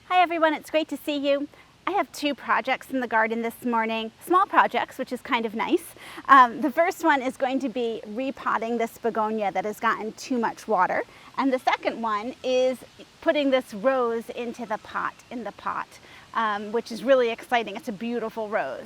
Hi everyone, it's great to see you. I have two projects in the garden this morning, small projects, which is kind of nice. The first one is going to be repotting this begonia that has gotten too much water. And the second one is putting this rose into the pot, which is really exciting. It's a beautiful rose.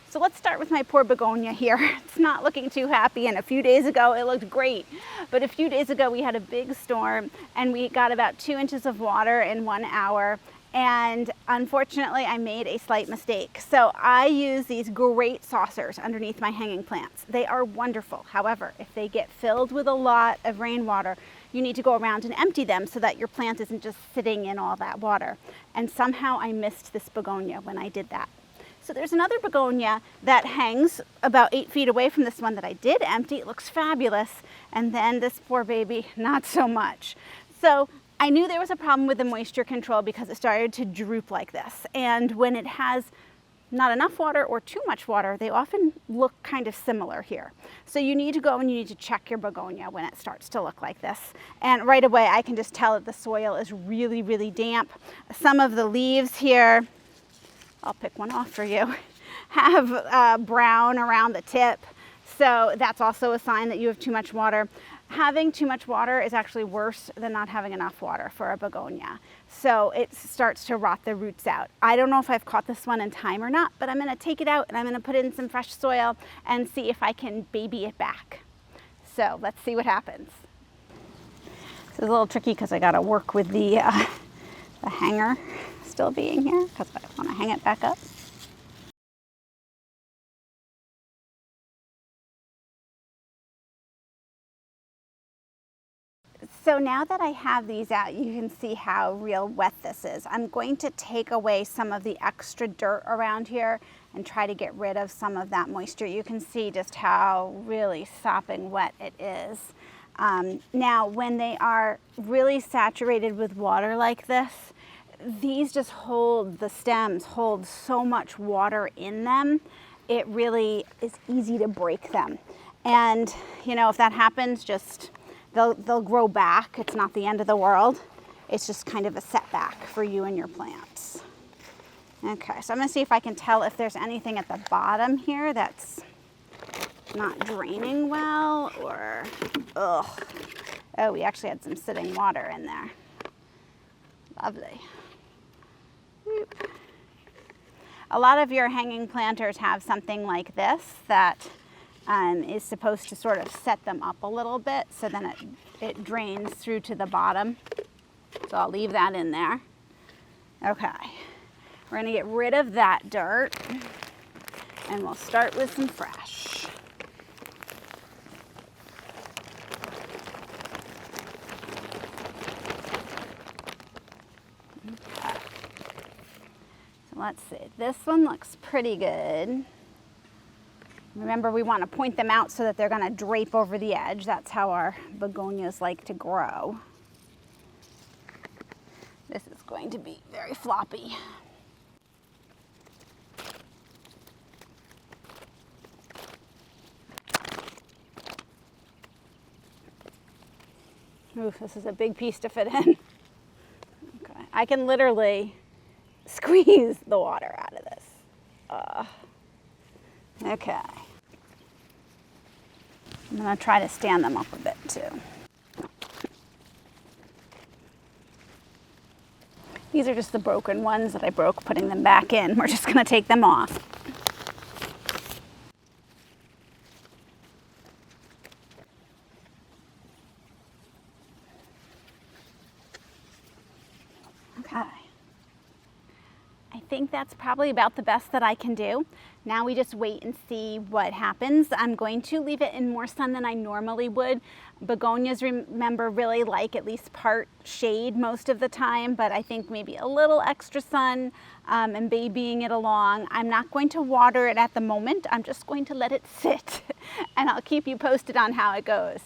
So let's start with my poor begonia here. It's not looking too happy, and a few days ago it looked great. But a few days ago we had a big storm and we got about 2 inches of water in 1 hour. And unfortunately I made a slight mistake. So I use these great saucers underneath my hanging plants. They are wonderful. However, if they get filled with a lot of rainwater, you need to go around and empty them so that your plant isn't just sitting in all that water. And somehow I missed this begonia when I did that. So there's another begonia that hangs about 8 feet away from this one that I did empty. It looks fabulous. And then this poor baby, not so much. So I knew there was a problem with the moisture control because it started to droop like this. And when it has not enough water or too much water, they often look kind of similar here. So you need to go and you need to check your begonia when it starts to look like this. And right away I can just tell that the soil is really, really damp. Some of the leaves here, I'll pick one off for you, have brown around the tip. So that's also a sign that you have too much water. Having too much water is actually worse than not having enough water for a begonia. So it starts to rot the roots out. I don't know if I've caught this one in time or not, but I'm gonna take it out and I'm gonna put in some fresh soil and see if I can baby it back. So let's see what happens. This is a little tricky because I gotta work with the hanger still being here because I want to hang it back up. So now that I have these out, you can see how real wet this is. I'm going to take away some of the extra dirt around here and try to get rid of some of that moisture. You can see just how really sopping wet it is. Now, when they are really saturated with water like this, these just hold, the stems hold so much water in them, it really is easy to break them. And, you know, if that happens, just they'll grow back. It's not the end of the world. It's just kind of a setback for you and your plants. Okay, so I'm gonna see if I can tell if there's anything at the bottom here that's not draining well, or, oh, we actually had some sitting water in there. Lovely. A lot of your hanging planters have something like this that is supposed to sort of set them up a little bit, so then it drains through to the bottom. So I'll leave that in there. Okay, we're gonna get rid of that dirt and we'll start with some fresh. Okay. So let's see, this one looks pretty good. Remember, we want to point them out so that they're going to drape over the edge. That's how our begonias like to grow. This is going to be very floppy. Oof, this is a big piece to fit in. Okay, I can literally squeeze the water out of this. Okay. I'm going to try to stand them up a bit too. These are just the broken ones that I broke putting them back in. We're just going to take them off. Okay. I think that's probably about the best that I can do. Now we just wait and see what happens. I'm going to leave it in more sun than I normally would. Begonias, remember, really like at least part shade most of the time, but I think maybe a little extra sun and babying it along. I'm not going to water it at the moment. I'm just going to let it sit and I'll keep you posted on how it goes.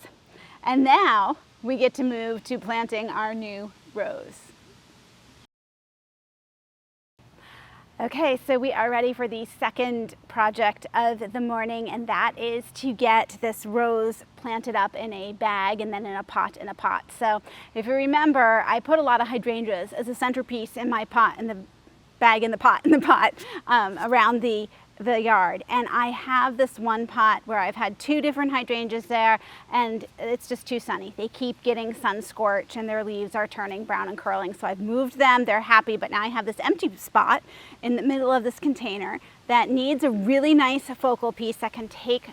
And now we get to move to planting our new rose. Okay, so we are ready for the second project of the morning, and that is to get this rose planted up in a bag and then in a pot. So if you remember, I put a lot of hydrangeas as a centerpiece in my pot, in the bag, in the pot, around the yard. And I have this one pot where I've had 2 different hydrangeas there, and it's just too sunny. They keep getting sun scorch and their leaves are turning brown and curling. So I've moved them, they're happy, but now I have this empty spot in the middle of this container that needs a really nice focal piece that can take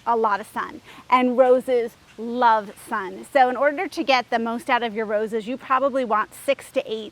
a lot of sun. And roses love sun. So in order to get the most out of your roses, you probably want 6 to 8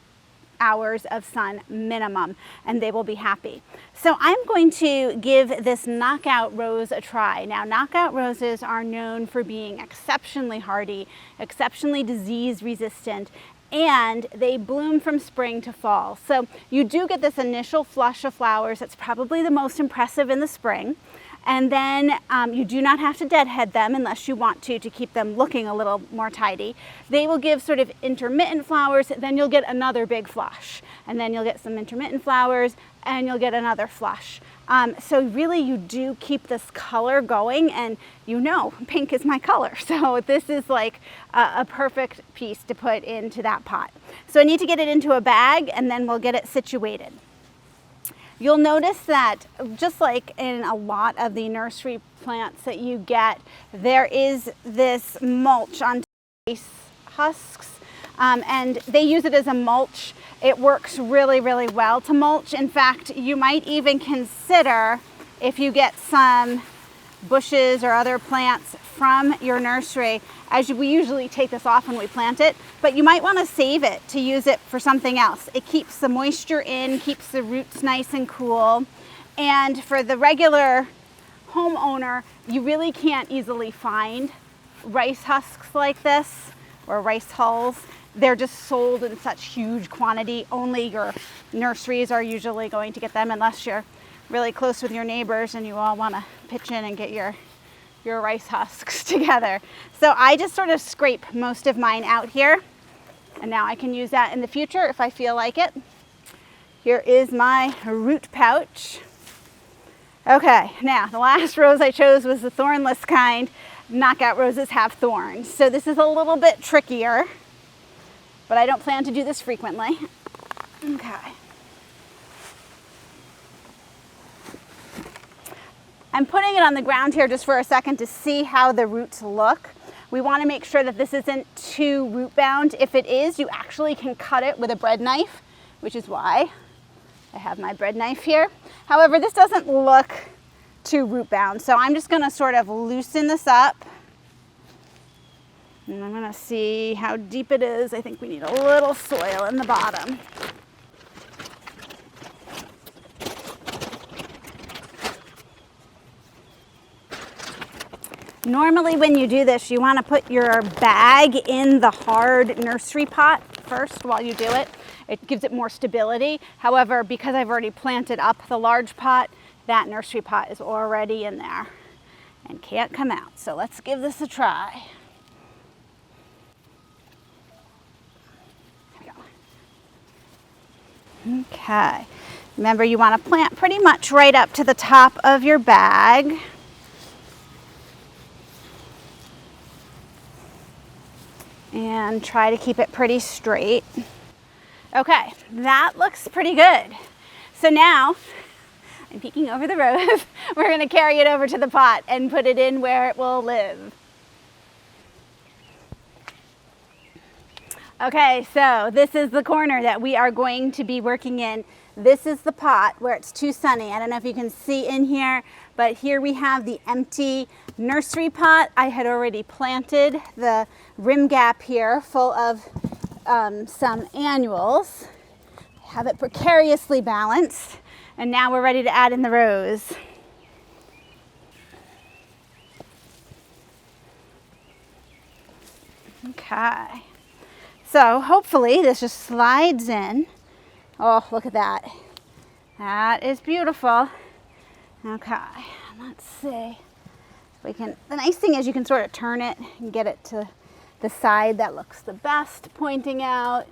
hours of sun minimum, and they will be happy. So I'm going to give this knockout rose a try. Now, knockout roses are known for being exceptionally hardy, exceptionally disease resistant, and they bloom from spring to fall. So you do get this initial flush of flowers that's probably the most impressive in the spring. And then you do not have to deadhead them unless you want to keep them looking a little more tidy. They will give sort of intermittent flowers, then you'll get another big flush. And then you'll get some intermittent flowers and you'll get another flush. So really you do keep this color going, and you know, pink is my color. So this is like a perfect piece to put into that pot. So I need to get it into a bag and then we'll get it situated. You'll notice that just like in a lot of the nursery plants that you get, there is this mulch on rice husks, and they use it as a mulch. It works really, really well to mulch. In fact, you might even consider, if you get some bushes or other plants from your nursery, as we usually take this off when we plant it, but you might want to save it to use it for something else. It keeps the moisture in, keeps the roots nice and cool. And for the regular homeowner, you really can't easily find rice husks like this or rice hulls. They're just sold in such huge quantity. Only your nurseries are usually going to get them, unless you're really close with your neighbors and you all want to pitch in and get your rice husks together. So I just sort of scrape most of mine out here, and now I can use that in the future if I feel like it. Here is my root pouch. Okay, now the last rose I chose was the thornless kind. Knockout roses have thorns, so this is a little bit trickier, but I don't plan to do this frequently. Okay. I'm putting it on the ground here just for a second to see how the roots look. We want to make sure that this isn't too root bound. If it is, you actually can cut it with a bread knife, which is why I have my bread knife here. However, this doesn't look too root bound, so I'm just going to sort of loosen this up. And I'm going to see how deep it is. I think we need a little soil in the bottom. Normally when you do this, you want to put your bag in the hard nursery pot first while you do it. It gives it more stability. However, because I've already planted up the large pot, that nursery pot is already in there and can't come out. So let's give this a try. There we go. Okay. Remember, you want to plant pretty much right up to the top of your bag. And try to keep it pretty straight. Okay, that looks pretty good. So now, I'm peeking over the rose. We're going to carry it over to the pot and put it in where it will live. Okay, so this is the corner that we are going to be working in. This is the pot where it's too sunny. I don't know if you can see in here, but here we have the empty nursery pot. I had already planted the rim gap here full of some annuals. Have it precariously balanced, and now we're ready to add in the rose. Okay, so hopefully this just slides in. Oh, look at that. That is beautiful. Okay, let's see. We can, the nice thing is you can sort of turn it and get it to the side that looks the best, pointing out.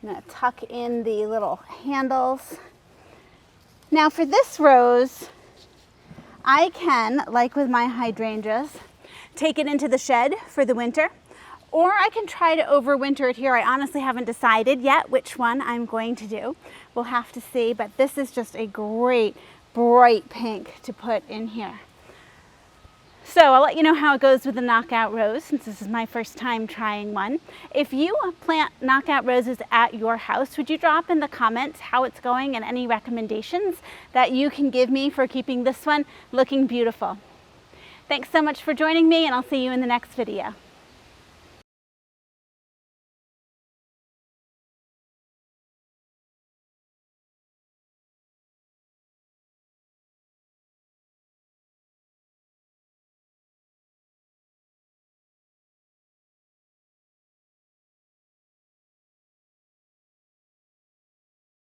I'm going to tuck in the little handles Now for this rose, I can, like with my hydrangeas, take it into the shed for the winter, or I can try to overwinter it here. I honestly haven't decided yet which one I'm going to do. We'll have to see, but this is just a great bright pink to put in here. So I'll let you know how it goes with the knockout rose, since this is my first time trying one. If you plant knockout roses at your house, would you drop in the comments how it's going and any recommendations that you can give me for keeping this one looking beautiful? Thanks so much for joining me, and I'll see you in the next video.